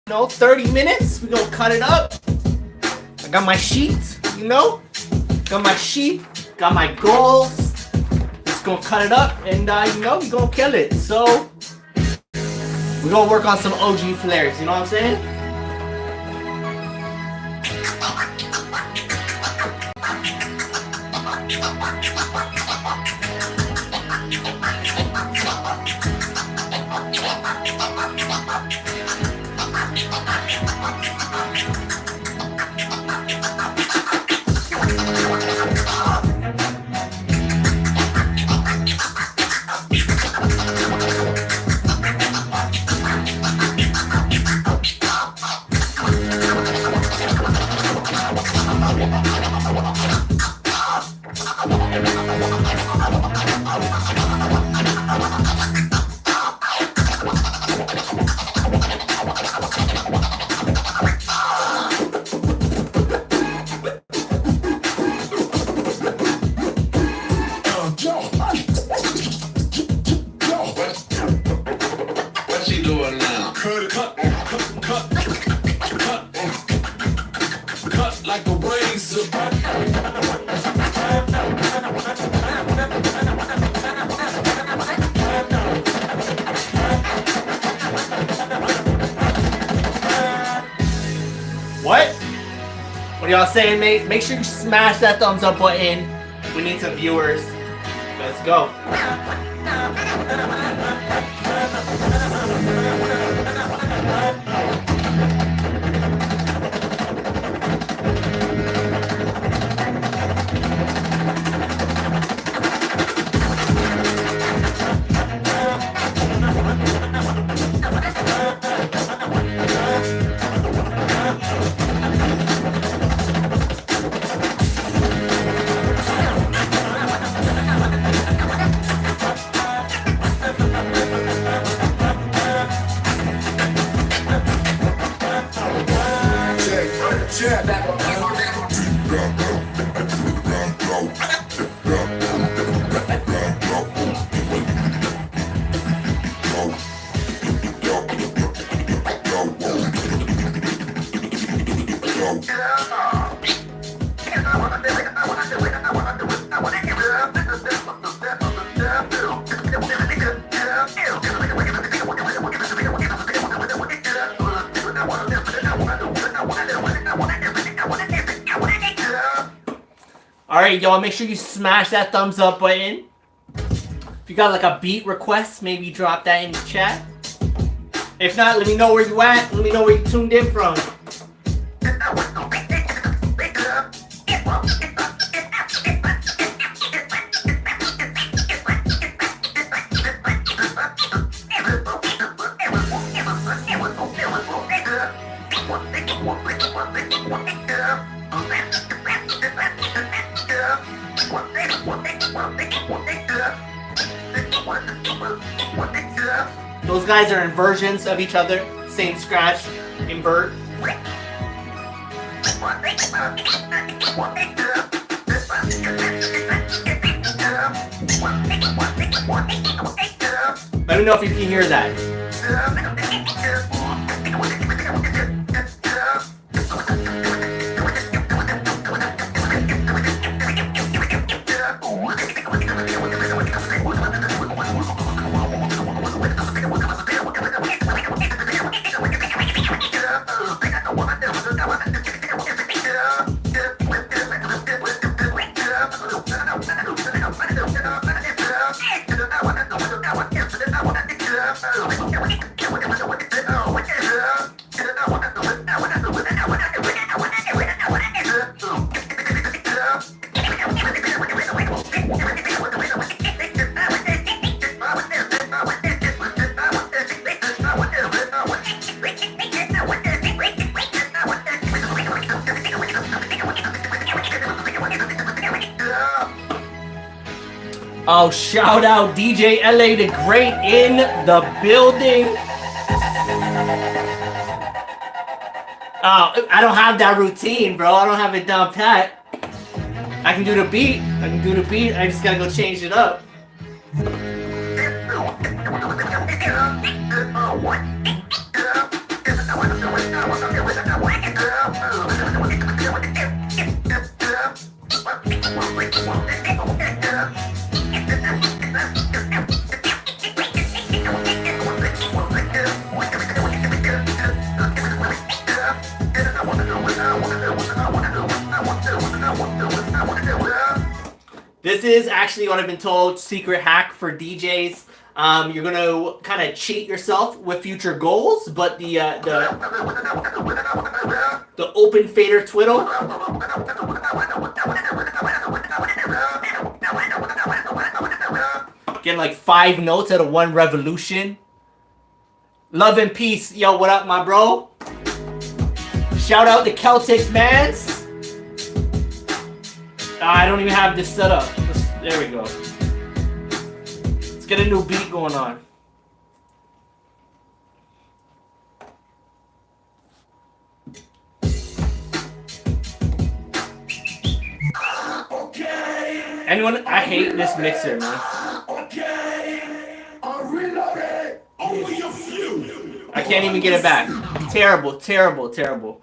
30 minutes. We're gonna cut it up. I got my sheet, got my sheet, got my goals. Just gonna cut it up and we're gonna kill it. So we're gonna work on some OG flares, you know what I'm saying? What y'all saying, mate? Make sure you smash that thumbs up button. We need some viewers. Let's go. Alright, y'all, make sure you smash that thumbs up button. If you got like a beat request, maybe drop that in the chat. If not, let me know where you at. Let me know where you tuned in from. Those guys are inversions of each other. Same scratch, invert. Let me know if you can hear that. Oh, shout out DJ LA the Great in the building. Oh, I don't have that routine, bro. I don't have it down pat. I can do the beat. I just gotta go change it up. this is actually what I've been told, secret hack for DJs. You're gonna kind of cheat yourself with future goals, but the open fader twiddle. Getting like 5 notes out of 1 revolution. Love and peace. Yo, what up, my bro? Shout out to Celtic Mans. I don't even have this set up. There we go. Let's get a new beat going on. Okay. Anyone? I hate this mixer, man. Okay. I can't even get it back. Terrible, terrible, terrible.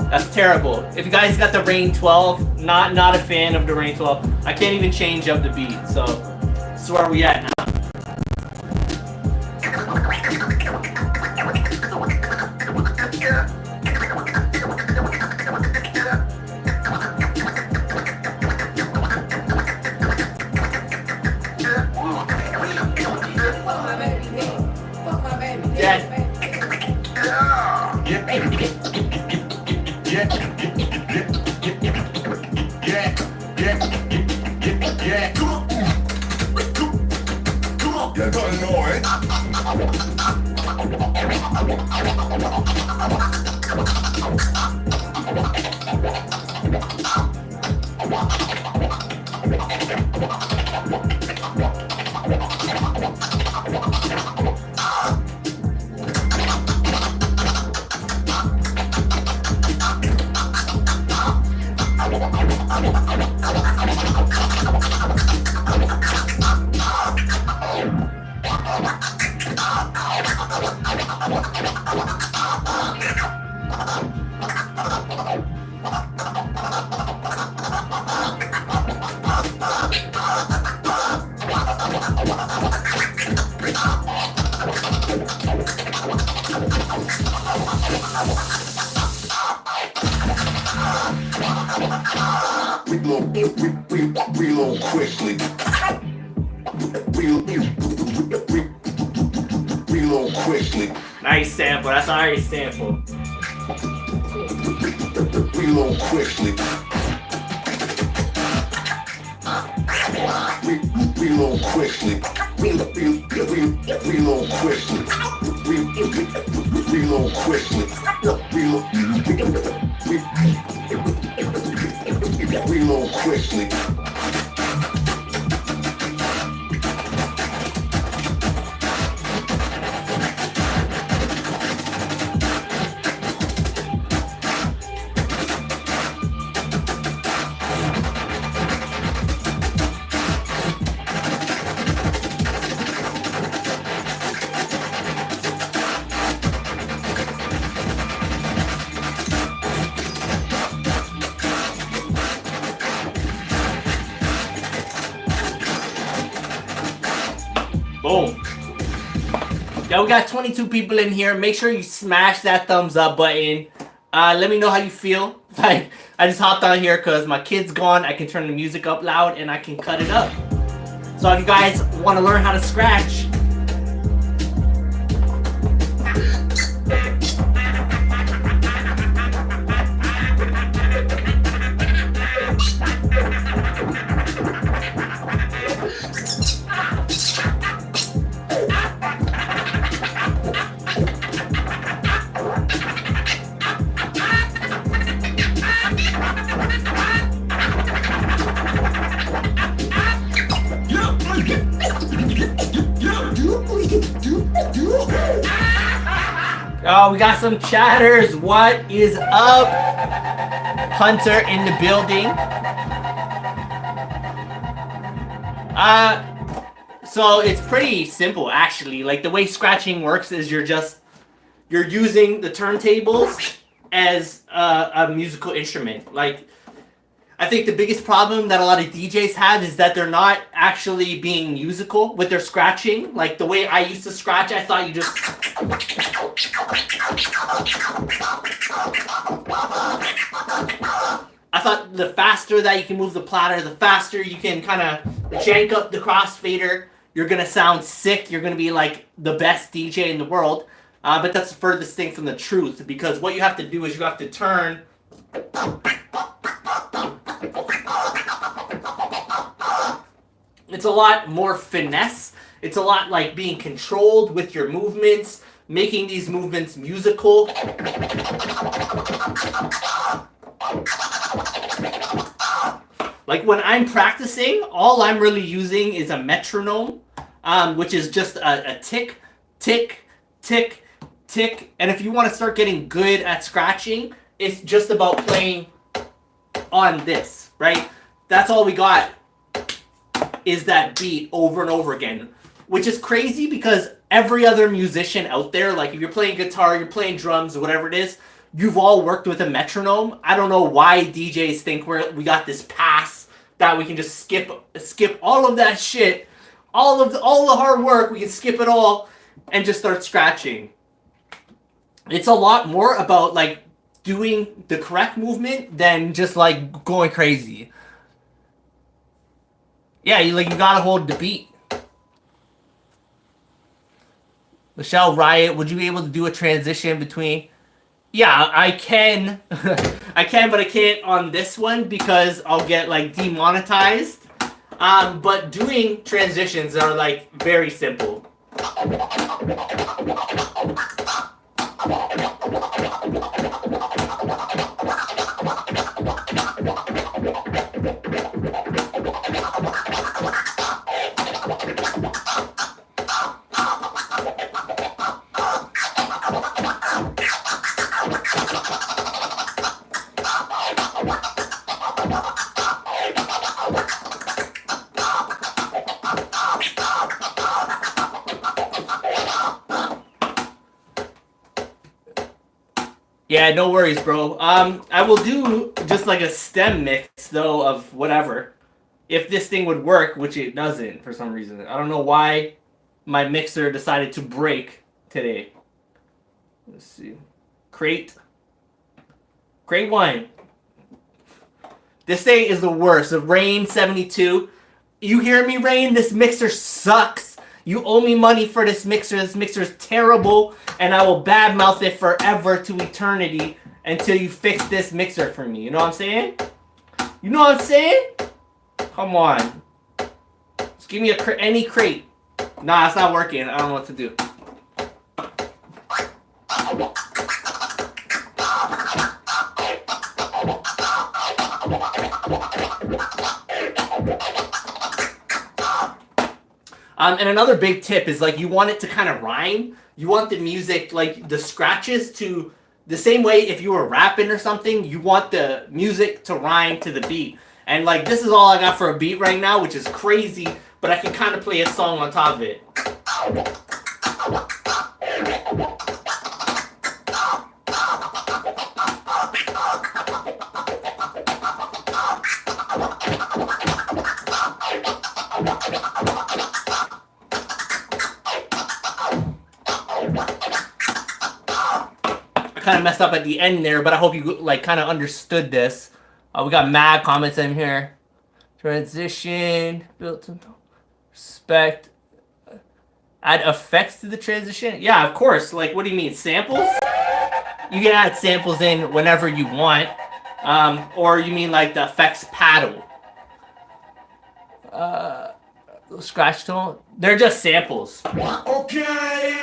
That's terrible. If you guys got the Rain 12, not a fan of the Rain 12. I can't even change up the beat, so that's where we at now. Reload quickly. Reload quickly. Nice sample. That's a nice sample. Reload quickly. Reload quickly. Reload quickly. Reload quickly. Reload quickly. Boom. Yo, we got 22 people in here. Make sure you smash that thumbs up button. Let me know how you feel. Like, I just hopped on here because my kid's gone. I can turn the music up loud and I can cut it up. So if you guys want to learn how to scratch, Oh, we got some chatters. What is up? Hunter in the building. So it's pretty simple actually. Like the way scratching works is you're using the turntables as a musical instrument. Like I think the biggest problem that a lot of DJs have is that they're not actually being musical with their scratching. Like the way I used to scratch, I thought you just... I thought the faster that you can move the platter, the faster you can kind of jank up the crossfader, you're going to sound sick. You're going to be like the best DJ in the world. But that's the furthest thing from the truth, because what you have to do is you have to turn... It's a lot more finesse. It's a lot like being controlled with your movements, making these movements musical. Like when I'm practicing, all I'm really using is a metronome, which is just a tick, tick, tick, tick. And if you want to start getting good at scratching, it's just about playing on this, right? That's all we got. Is that beat over and over again, which is crazy because every other musician out there, like if you're playing guitar, you're playing drums, or whatever it is, you've all worked with a metronome. I don't know why DJs think we got this pass that we can just skip all of that shit, all the hard work, we can skip it all and just start scratching. It's a lot more about like doing the correct movement than just like going crazy. Yeah, you gotta hold the beat. Michelle Riot, would you be able to do a transition between? Yeah, I can. I can, but I can't on this one because I'll get like demonetized. But doing transitions are like very simple. Yeah, no worries, bro. I will do just like a stem mix, though, of whatever. If this thing would work, which it doesn't for some reason. I don't know why my mixer decided to break today. Let's see. Crate 1. This thing is the worst. The Rain 72. You hear me, Rain? This mixer sucks. You owe me money for this mixer. This mixer is terrible, and I will badmouth it forever to eternity until you fix this mixer for me. You know what I'm saying? You know what I'm saying? Come on. Just give me any crate. Nah, it's not working. I don't know what to do. And another big tip is like you want it to kind of rhyme. You want the music, like the scratches to the same way if you were rapping or something, you want the music to rhyme to the beat. And like this is all I got for a beat right now, which is crazy, but I can kind of play a song on top of it. Kind of messed up at the end there, but I hope you like kind of understood this. We got mad comments in here. Transition built in respect. Add effects to the transition. Yeah, of course. Like, what do you mean, samples? You can add samples in whenever you want, or you mean like the effects paddle. Scratch tone. They're just samples. Okay,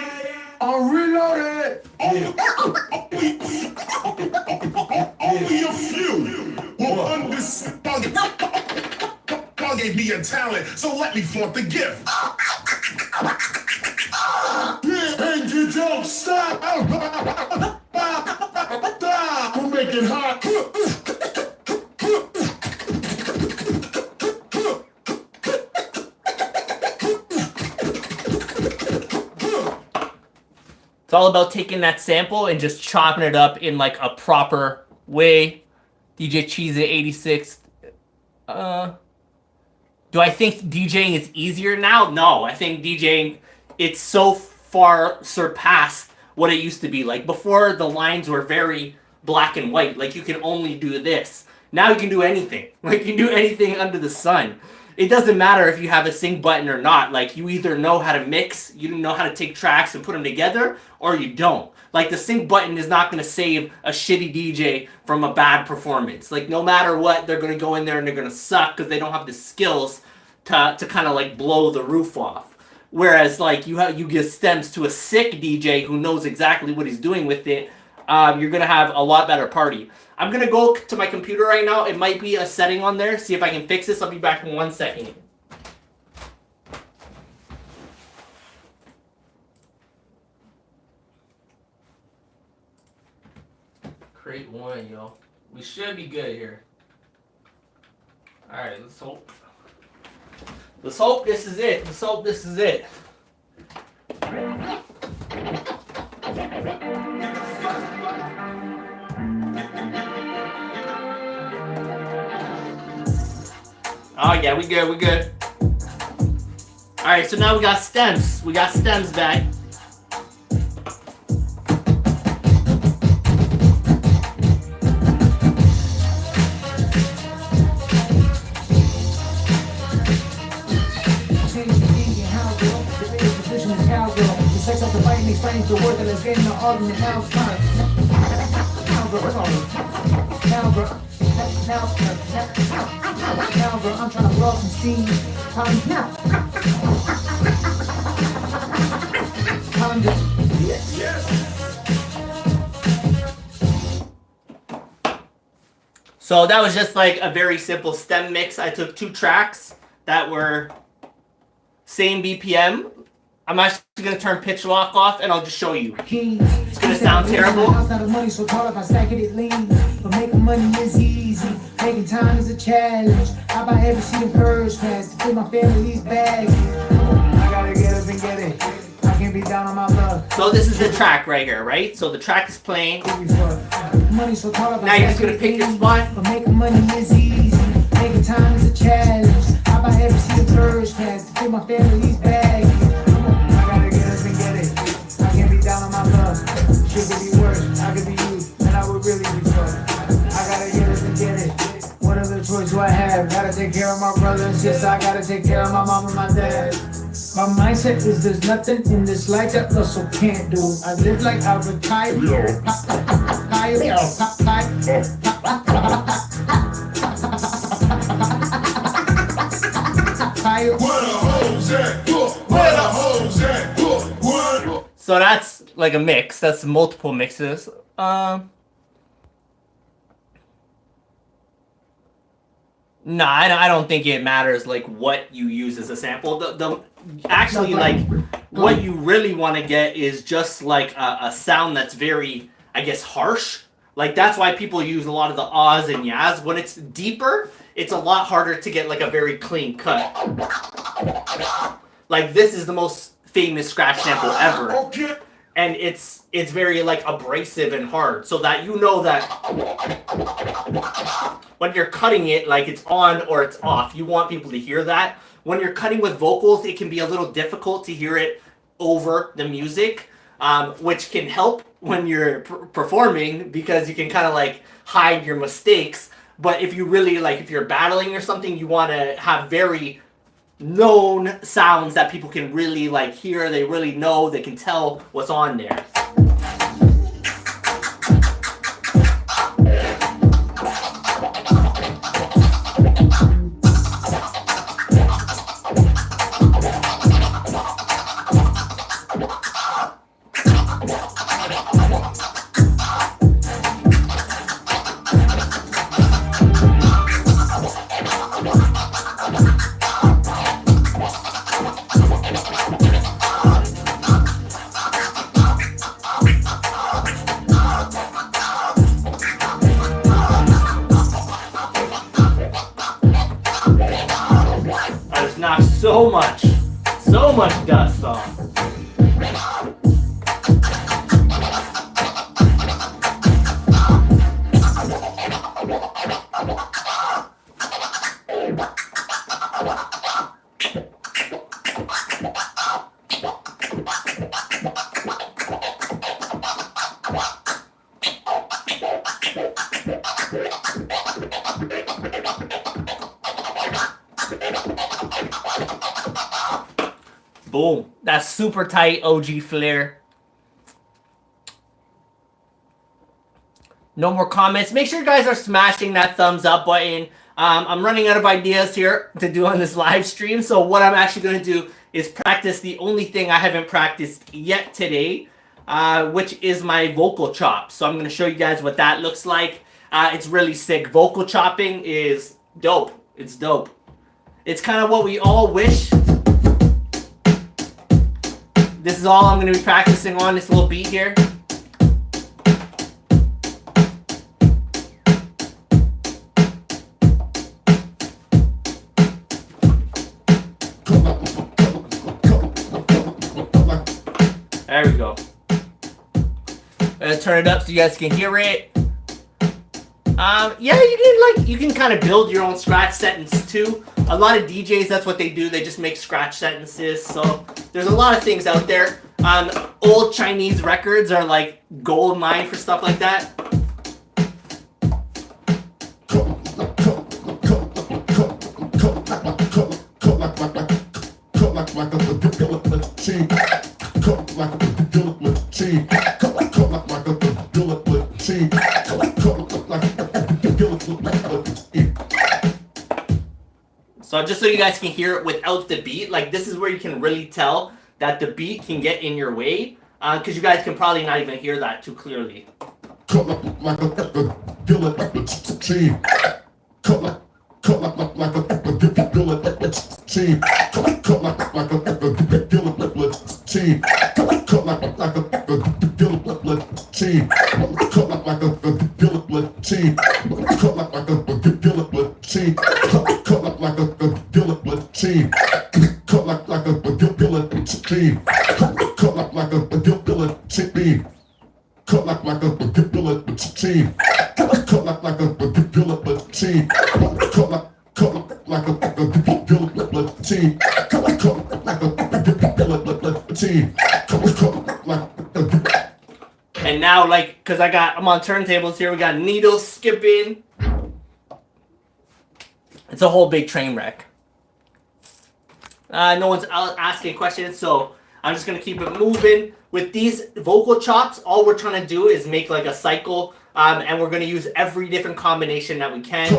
I'll reload it. Only a few will understand. God gave me a talent, so let me flaunt the gift. Thank you. You don't stop. We'll make it hot. It's all about taking that sample and just chopping it up in like a proper way. DJ Cheese at 86. Do I think DJing is easier now? No, I think DJing, it's so far surpassed what it used to be. Like before, the lines were very black and white. Like you can only do this. Now you can do anything. Like you can do anything under the sun. It doesn't matter if you have a sync button or not. Like you either know how to mix, you know how to take tracks and put them together, or you don't. Like the sync button is not going to save a shitty DJ from a bad performance. Like no matter what, they're going to go in there and they're going to suck because they don't have the skills to kind of like blow the roof off. Whereas like you give stems to a sick DJ who knows exactly what he's doing with it, you're going to have a lot better party. I'm going to go to my computer right now. It might be a setting on there. See if I can fix this. I'll be back in 1 second. Create one, yo. We should be good here. Alright, let's hope. Let's hope this is it. Let's hope this is it. Oh yeah, we good, we good. Alright, so now we got stems. We got stems back. Sex up the fight and explains the word that is getting the argument now it's time. Now girl, I'm trying to blow some steam. Time now. Time to yes. So that was just like a very simple stem mix. I took 2 tracks that were same BPM. I'm actually going to turn pitch lock off and I'll just show you. It's going to sound terrible. Money so tall if I stack it, it leans. But making money is easy. Making time is a challenge. I buy every seat in purse fast to fill my family's bags. I gotta get up and get it. I can't be down on my luck. So this is the track right here, right? So the track is playing. Money so tall if I now you're just going to pick your spot. But making money is easy. Making time is a challenge. I buy every seat in purse fast to fill my family's bags. Down on my luck, shit could be worse, I could be you, and I would really be fucked. I gotta get it and get it, what other choice do I have? Gotta take care of my brothers, yes I gotta take care of my mom and my dad. My mindset is there's nothing in this life that Russell can't do. I live like I retired, So that's like a mix. That's multiple mixes. No, I don't think it matters like what you use as a sample. Actually like what you really want to get is just like a sound that's very, I guess, harsh. Like that's why people use a lot of the ahs and yas. When it's deeper, it's a lot harder to get like a very clean cut. Like this is the most famous scratch sample ever. And it's very like abrasive and hard, so that you know that when you're cutting it, like it's on or it's off. You want people to hear that. When you're cutting with vocals, it can be a little difficult to hear it over the music, which can help when you're performing because you can kind of like hide your mistakes. But if you really like, if you're battling or something, you want to have very known sounds that people can really like hear, they really know, they can tell what's on there. much dust off. Boom. That's super tight OG flare. No more comments. Make sure you guys are smashing that thumbs up button. I'm running out of ideas here to do on this live stream. So what I'm actually going to do is practice the only thing I haven't practiced yet today, which is my vocal chop. So I'm going to show you guys what that looks like. It's really sick. Vocal chopping is dope. It's dope. It's kind of what we all wish. This is all I'm going to be practicing on, this little beat here. There we go. Turn it up so you guys can hear it. Yeah, you can kind of build your own scratch sentence too. A lot of DJs, that's what they do. They just make scratch sentences. So there's a lot of things out there. Old Chinese records are like gold mine for stuff like that. So just so you guys can hear it without the beat, like this is where you can really tell that the beat can get in your way, because you guys can probably not even hear that too clearly. And now, like, because I'm on turntables here, we got needles skipping. It's a whole big train wreck. No one's asking questions, so I'm just going to keep it moving. With these vocal chops, all we're trying to do is make like a cycle, and we're going to use every different combination that we can.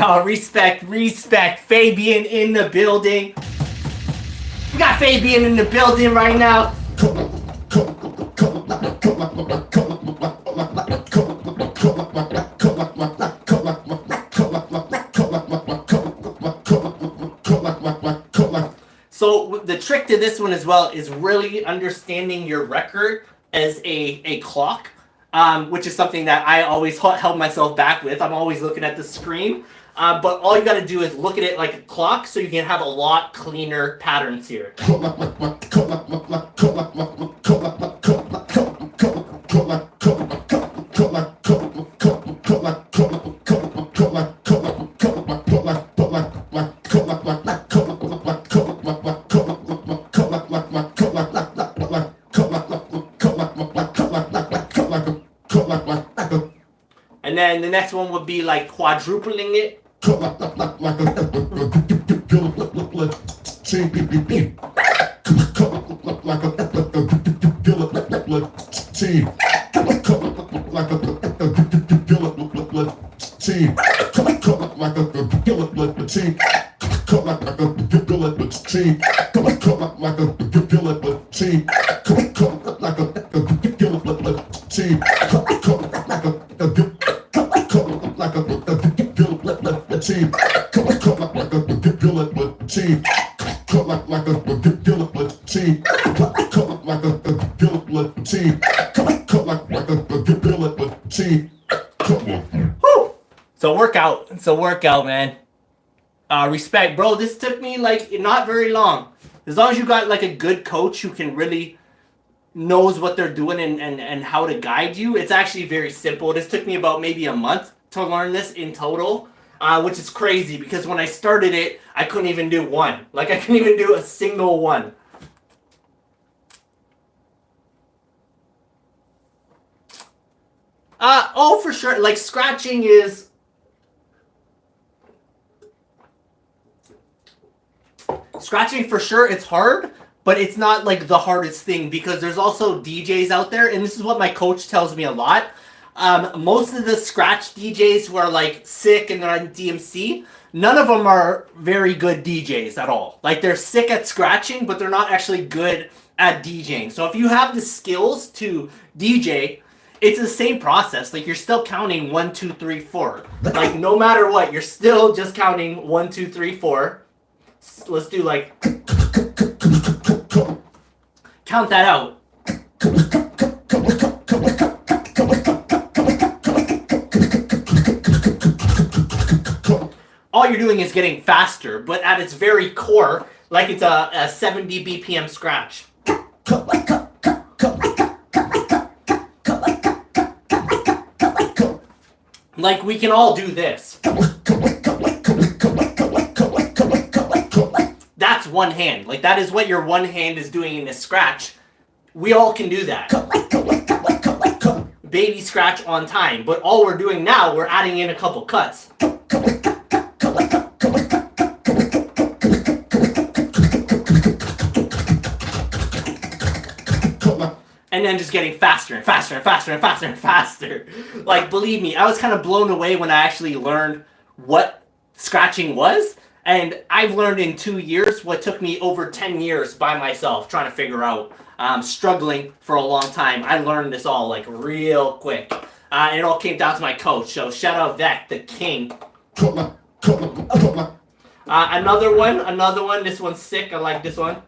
Oh, respect. Fabian in the building. We got Fabian in the building right now. So the trick to this one as well is really understanding your record as a clock, which is something that I always held myself back with. I'm always looking at the screen. But all you got to do is look at it like a clock so you can have a lot cleaner patterns here. And then the next one would be like quadrupling it. Whew. It's a workout, man. Respect, bro. This took me like not very long. As long as you got like a good coach who can really knows what they're doing and how to guide you, it's actually very simple. This took me about maybe a month to learn this in total, which is crazy because when I started it, I couldn't even do one. Like I couldn't even do a single one. Oh, for sure. Like scratching is... Scratching for sure, it's hard, but it's not like the hardest thing because there's also DJs out there, and this is what my coach tells me a lot. Most of the scratch DJs who are like sick and they're on DMC, none of them are very good DJs at all. Like they're sick at scratching, but they're not actually good at DJing. So if you have the skills to DJ, it's the same process. Like you're still counting 1, 2, 3, 4. Like no matter what, you're still just counting 1, 2, 3, 4. Let's do like... Count that out. All you're doing is getting faster, but at its very core, like it's a 70 BPM scratch. Like we can all do this. That's one hand. Like that is what your one hand is doing in this scratch. We all can do that. Baby scratch on time. But all we're doing now, we're adding in a couple cuts. And then just getting faster and faster and faster and faster and faster. Like, believe me, I was kind of blown away when I actually learned what scratching was. And I've learned in 2 years what took me over 10 years by myself trying to figure out. Struggling for a long time. I learned this all like real quick. And it all came down to my coach. So shout out Vec, the king. Another one. This one's sick. I like this one.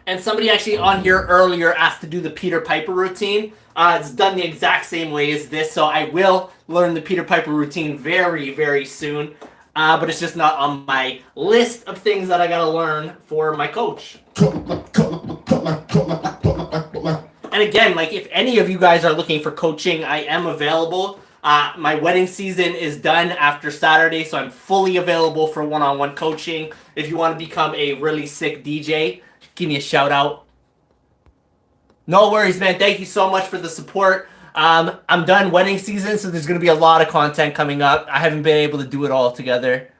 And somebody actually on here earlier asked to do the Peter Piper routine. It's done the exact same way as this, so I will learn the Peter Piper routine very, very soon. But it's just not on my list of things that I gotta learn for my coach. And again, like if any of you guys are looking for coaching, I am available. My wedding season is done after Saturday, so I'm fully available for one-on-one coaching. If you want to become a really sick DJ, give me a shout out. No worries, man. Thank you so much for the support. I'm done wedding season, so there's going to be a lot of content coming up. I haven't been able to do it all together.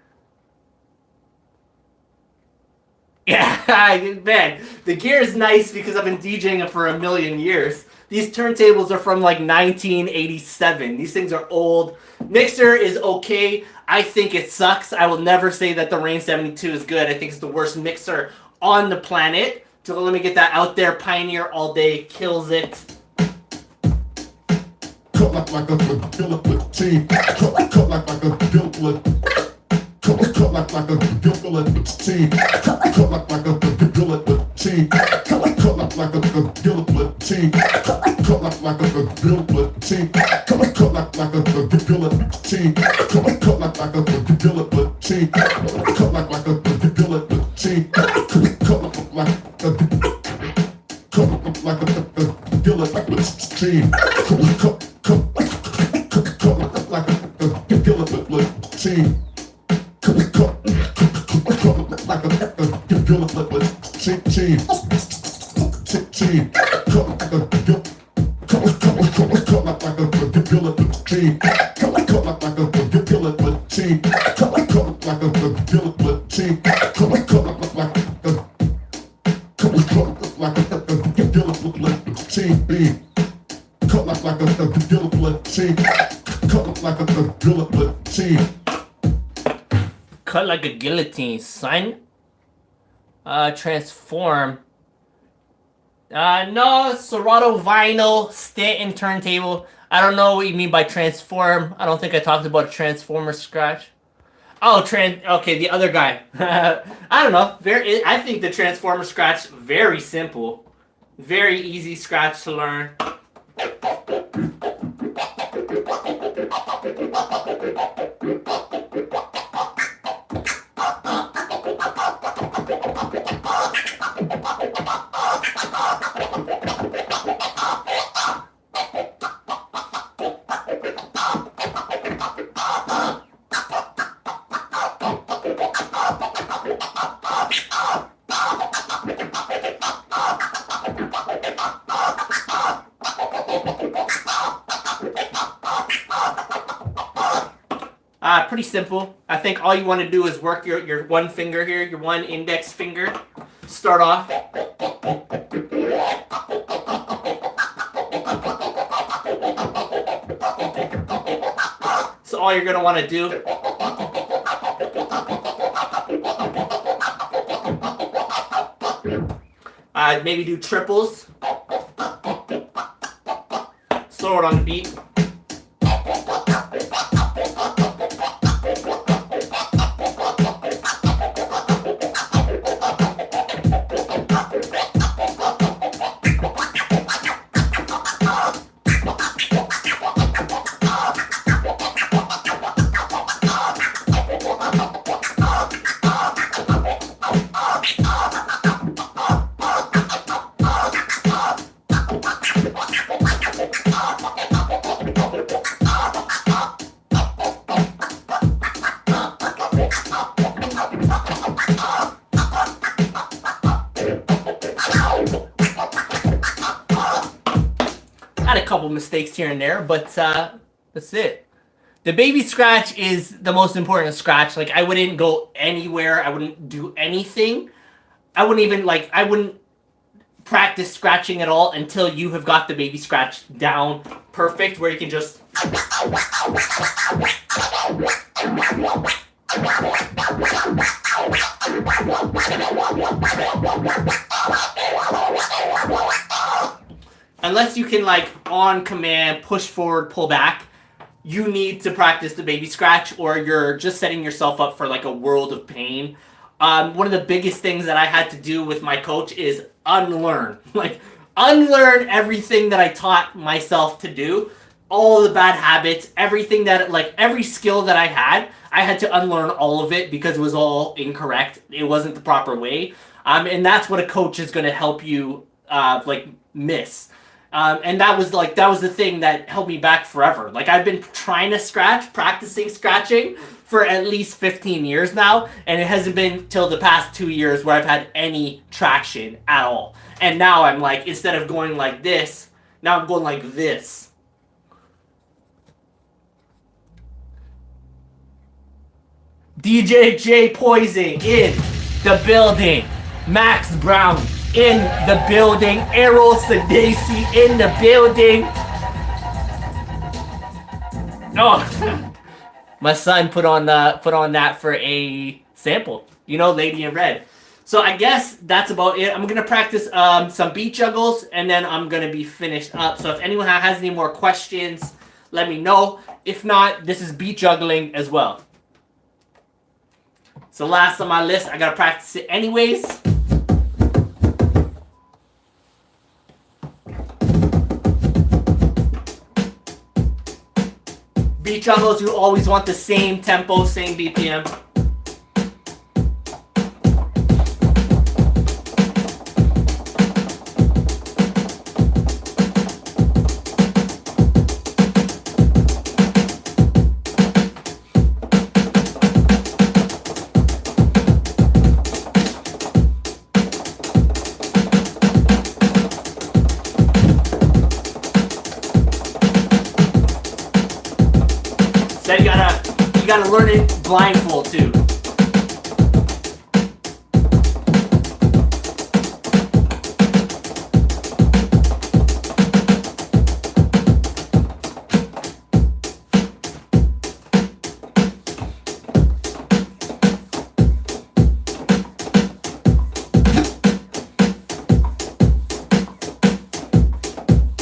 Yeah, man, the gear is nice because I've been DJing it for a million years. These turntables are from like 1987. These things are old. Mixer is okay. I think it sucks. I will never say that the Rain 72 is good. I think it's the worst mixer on the planet. So let me get that out there. Pioneer all day kills it. guillotine. Cut like a guillotine. Cut like a guillotine beam. Cut like a guillotine. Cut like a guillotine. Cut like a guillotine, son. Transform. No, Serato vinyl, Stanton turntable. I don't know what you mean by transform. I don't think I talked about a transformer scratch. Oh, okay, the other guy. I don't know. I think the transformer scratch very simple, very easy scratch to learn. Pretty simple. I think all you want to do is work your one finger here, your one index finger. Start off. So all you're going to want to do maybe do triples. Slow it on the beat. Had a couple mistakes here and there, but that's it. The baby scratch is the most important scratch. Like, I wouldn't go anywhere. I wouldn't do anything. I wouldn't practice scratching at all until you have got the baby scratch down perfect, where you can just... Unless you can, like, on command, push forward, pull back, you need to practice the baby scratch, or you're just setting yourself up for, like, a world of pain. One of the biggest things that I had to do with my coach is unlearn. Like, unlearn everything that I taught myself to do. All the bad habits, everything that, like, every skill that I had to unlearn all of it because it was all incorrect. It wasn't the proper way. And that's what a coach is going to help you, miss. And that was the thing that held me back forever. Like, I've been trying to practicing scratching for at least 15 years now, and it hasn't been till the past 2 years where I've had any traction at all. And now I'm like, instead of going like this, now I'm going like this. DJ J Poison in the building. Max Brown in the building. Errol Sadesi in the building. Oh, my son put on that for a sample. You know, Lady in Red. So I guess that's about it. I'm gonna practice some beat juggles, and then I'm gonna be finished up. So if anyone has any more questions, let me know. If not, this is beat juggling as well. So last on my list, I gotta practice it anyways. Beat juggles, you always want the same tempo, same BPM. Then you gotta You gotta learn it blindfold too.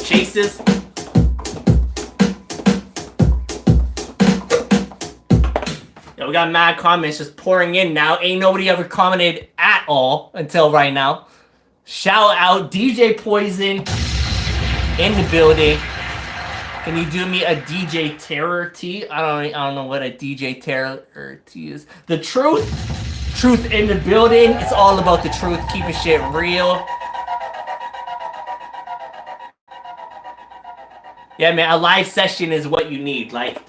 Chases. We got mad comments just pouring in now. Ain't nobody ever commented at all until right now. Shout out DJ Poison in the building. Can you do me a DJ Terror T? I don't know what a DJ Terror T is. The truth in the building. It's all about the truth, keeping shit real. Yeah, man, a live session is what you need. Like,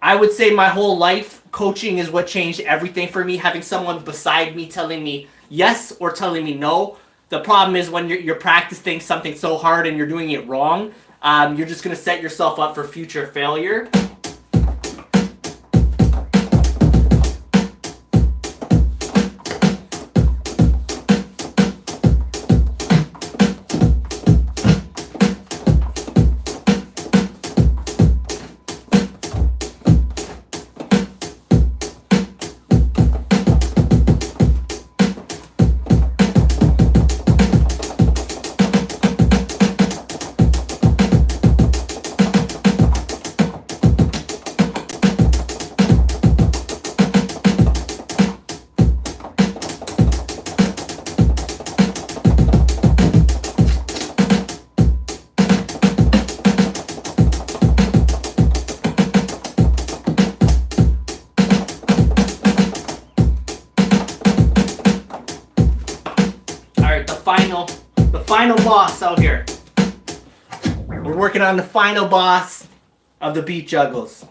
I would say my whole life, coaching is what changed everything for me. Having someone beside me telling me yes or telling me no. The problem is when you're practicing something so hard and you're doing it wrong, you're just going to set yourself up for future failure. The final boss out here. We're working on the final boss of the beat juggles.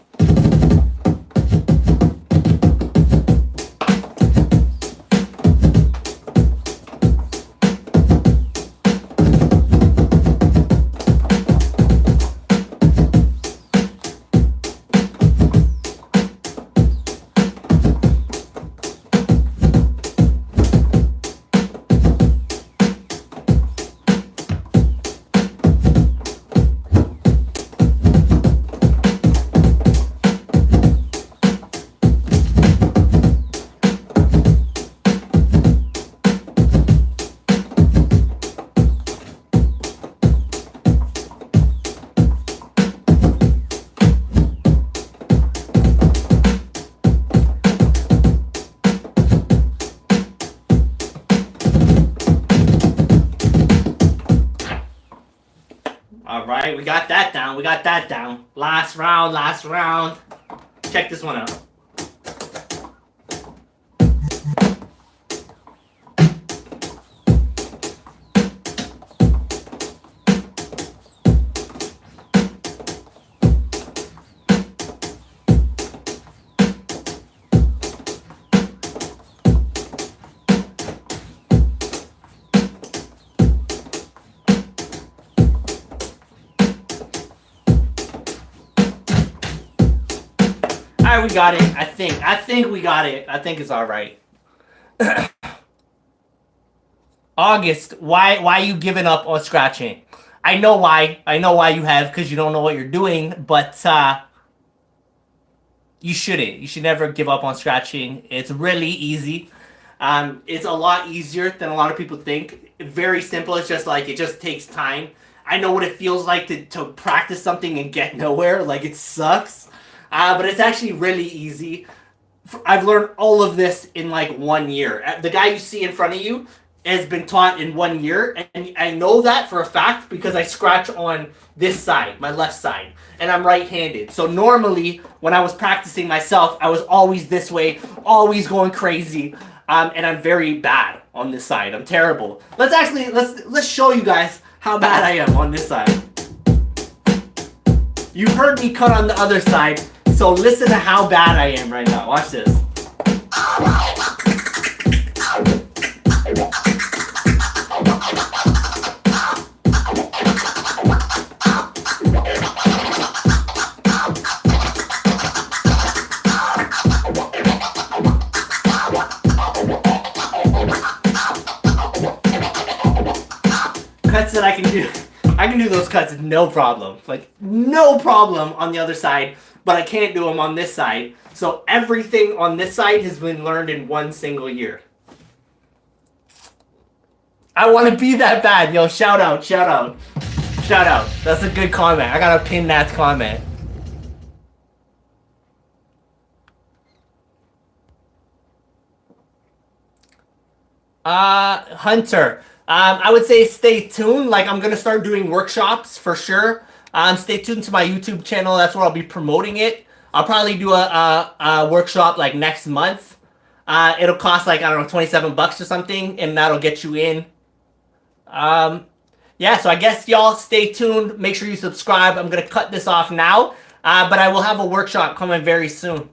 Alright, we got that down. We got that down. Last round, last round. Check this one out. We got it. I think we got it. I think it's all right. August, why you giving up on scratching? I know why. I know why you have, because you don't know what you're doing, but you shouldn't. You should never give up on scratching. It's really easy. It's a lot easier than a lot of people think. Very simple. It's just like, it just takes time. I know what it feels like to practice something and get nowhere. Like, it sucks. But it's actually really easy. I've learned all of this in like 1 year. The guy you see in front of you has been taught in 1 year. And I know that for a fact because I scratch on this side, my left side. And I'm right-handed. So normally, when I was practicing myself, I was always this way, always going crazy. And I'm very bad on this side. I'm terrible. Let's show you guys how bad I am on this side. You heard me cut on the other side. So listen to how bad I am right now. Watch this. I can do those cuts no problem. Like no problem on the other side, but I can't do them on this side. So everything on this side has been learned in one single year. I want to be that bad. Yo, shout out, shout out. Shout out. That's a good comment. I gotta pin that comment. Hunter. I would say stay tuned. Like I'm gonna start doing workshops for sure. Stay tuned to my YouTube channel. That's where I'll be promoting it. I'll probably do a workshop like next month. It'll cost like, I don't know, 27 bucks or something, and that'll get you in. Yeah, so I guess y'all stay tuned. Make sure you subscribe. I'm gonna cut this off now, but I will have a workshop coming very soon.